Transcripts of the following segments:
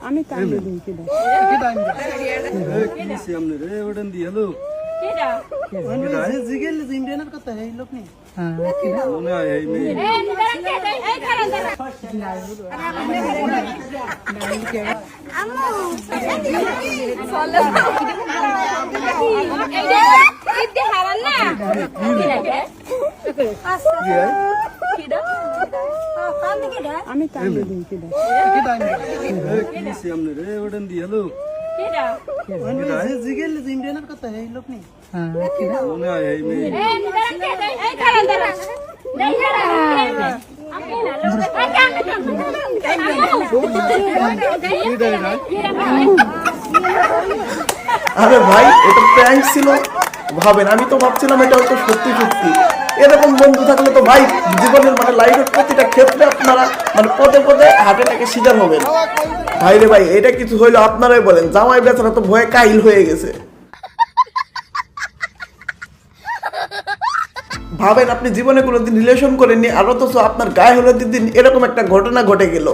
আমি কান্দে দিই কি ইন্ডিয়ানের কথা এই লোক নেই আমি কান্দে দিই কি ইন্ডিয়ানের কথা এই লোক নেই আরে ভাই এটা প্র্যাঙ্ক ছিল ভাবেন, আমি তো ভাবছিলাম এটা হয়তো সত্যি সত্যি। এরকম বন্ধু থাকলে তো ভাই জীবনের মানে লাইফের প্রতিটা ক্ষেত্রে আপনারা মানে পদে পদে হার্ট অ্যাটাকের শিকার হবেন। ভাই রে ভাই এটা কিছু হইলো আপনারাই বলেন, জামাই বেচারা তো ভয়ে কাহিল হয়ে গেছে। ভাবেন আপনি জীবনে কোনোদিন রিলেশন করেননি আর অথচ আপনার গায়ে হলুদের দিন এরকম একটা ঘটনা ঘটে গেল।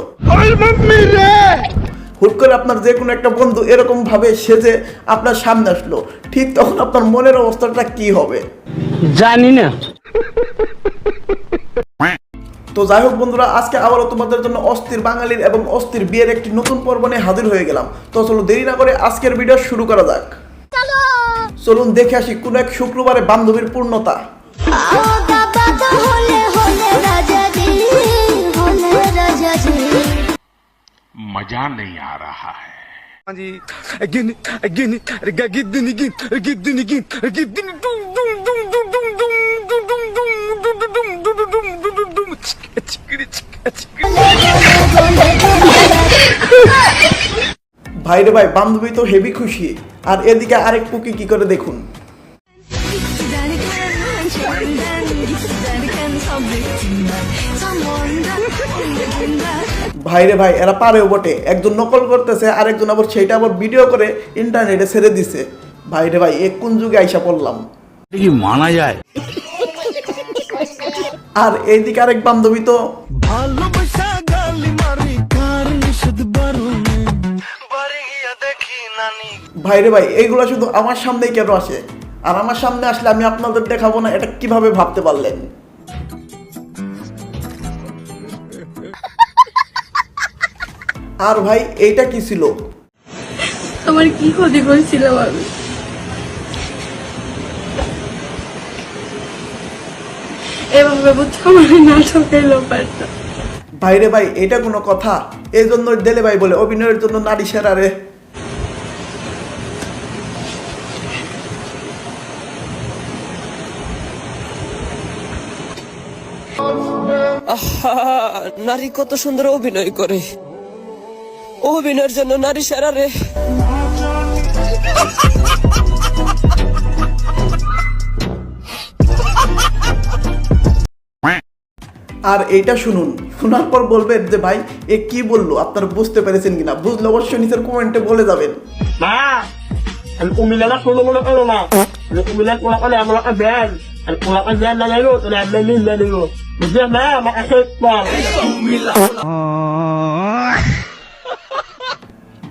হুট করে আপনার যে কোনো একটা বন্ধু এরকম ভাবে সেজে আপনার সামনে আসলো, ঠিক তখন আপনার মনের অবস্থাটা কি হবে জানি না। তো যাই হোক বন্ধুরা, আজকে আবারও তোমাদের জন্য অস্থির বাঙালির এবং অস্থির বিয়ের একটি নতুন পর্ব নিয়ে হাজির হয়ে গেলাম। তো চলো দেরি না করে আজকের ভিডিও শুরু করা যাক। চলুন দেখে আসি কোন এক শুক্রবারে বান্ধবীর পূর্ণতা। मजा नहीं आ रहा है। ভাই রে ভাই বান্ধবী তো হেভি খুশি, আর এদিকে আরেক পুকি কি করে দেখুন। ভাই রে ভাই এরা পারেও বটে, একজন নকল করতেছে আরেকজন আবার সেইটা আবার ভিডিও করে ইন্টারনেটে ছেড়ে দিছে। ভাই রে ভাই এক কোন যুগে আইসা পড়লাম, কি মানা যায়। আর এইদিকে আরেক বান্ধবী তো ভাই রে ভাই এইগুলা শুধু আমার সামনেই কেন আসে, আর আমার সামনে আসলে আমি আপনাদের দেখাবো না, এটা কিভাবে ভাবতে পারলেন? আর ভাই এইটা কি ছিল? আমার কি ক্ষতি করেছিলাম আমি? এভাবে বুঝছো আমার নাটকের ব্যাপারটা। ভাই রে ভাই এটা কোনো কথা? এই জন্য দেলে ভাই বলে অভিনয়ের জন্য নারী সেরা রে। নারী কত সুন্দর অভিনয় করে, অভিনয়ের জন্য নারী সেরা রে। আর এইটা শুনুন, শোনার পর বলবেন যে ভাই এ কি বললো, আপনারা বুঝতে পেরেছেন কিনা। বুঝলে অবশ্যই নিচের কমেন্টে বলে যাবেন।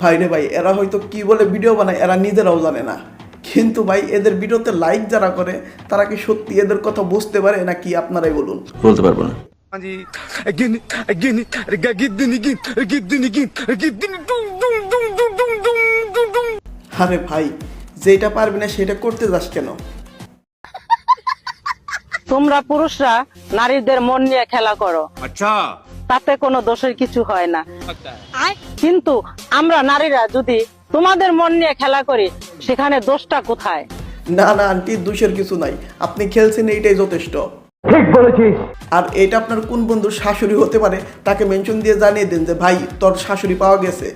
ভাই রে ভাই এরা হয়তো কি বলে ভিডিও বানায় এরা নিজেরাও জানে না, কিন্তু ভাই এদের ভিডিওতে লাইক যারা করে তারা কি সত্যি এদের কথা বুঝতে পারে নাকি আপনারাই বলুন। বলতে পারবো না। আরে ভাই যেটা পারবি না সেটা করতে যাস কেন? তোমরা পুরুষরা নারীদের মন নিয়ে খেলা করো, আচ্ছা তাতে কোনো দোষের কিছু হয় না, কিন্তু আমরা নারীরা যদি তোমাদের মন নিয়ে খেলা করি সেখানে দোষটা কোথায়? না না আন্টি দোষের কিছু নাই, আপনি খেলছেন এইটাই যথেষ্ট। ঠিক বলেছিস। আর এটা আপনার কোন বন্ধুর শাশুড়ি হতে পারে তাকে মেনশন দিয়ে জানিয়ে দেন যে ভাই তোর শাশুড়ি পাওয়া গেছে।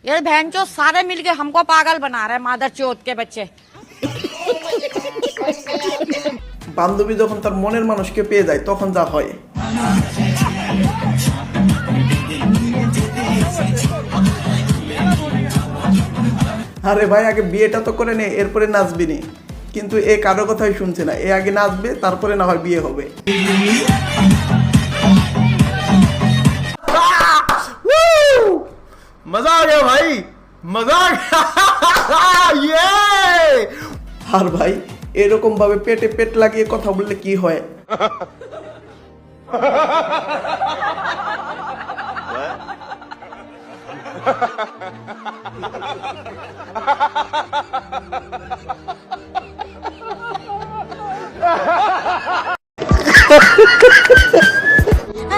ये बहनचोद सारे मिलके हमको पागल बना रहे हैं, मादर चोद के बच्चे। বান্ধবী যখন তার মনের মানুষকে পেয়ে যায় তখন যা হয়। আরে ভাই আগে বিয়েটা তো করে নে, এরপরে নাচবি নি। কিন্তু এ কারো কথাই শুনছে না, এ আগে নাচবে তারপরে না হয় বিয়ে হবে। মজা আ গয়া ভাই, মজা আ গয়া। আর ভাই এরকম ভাবে পেটে পেট লাগিয়ে কথা বললে কি হয়?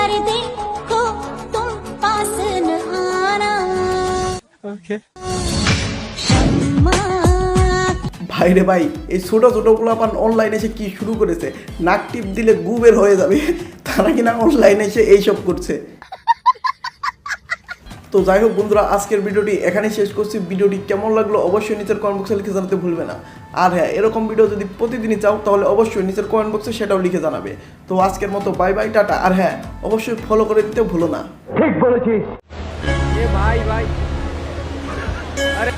अरे देखो तुम पास न आना ভাই রে ভাই, এই ছোট ছোট পোলাপান অনলাইনে এসে কি শুরু করেছে, নাক টিপ দিলে গু বের হয়ে যাবে, তারা কিনা অনলাইনে এসে এইসব করছে। তো যাই হোক বন্ধুরা, আজকের ভিডিওটি এখানে শেষ করছি। ভিডিওটি কেমন লাগলো অবশ্যই নিচের কমেন্ট বক্সে লিখে জানাতে ভুলবে না। আর হ্যাঁ, এরকম ভিডিও যদি প্রতিদিনই চাও তাহলে অবশ্যই নিচের কমেন্ট বক্সে সেটাও লিখে জানাবে। তো আজকের মতো বাই বাই, টাটা। আর হ্যাঁ, অবশ্যই ফলো করে দিতে ভুলো না। ঠিক বলেছিস এ ভাই ভাই। আরে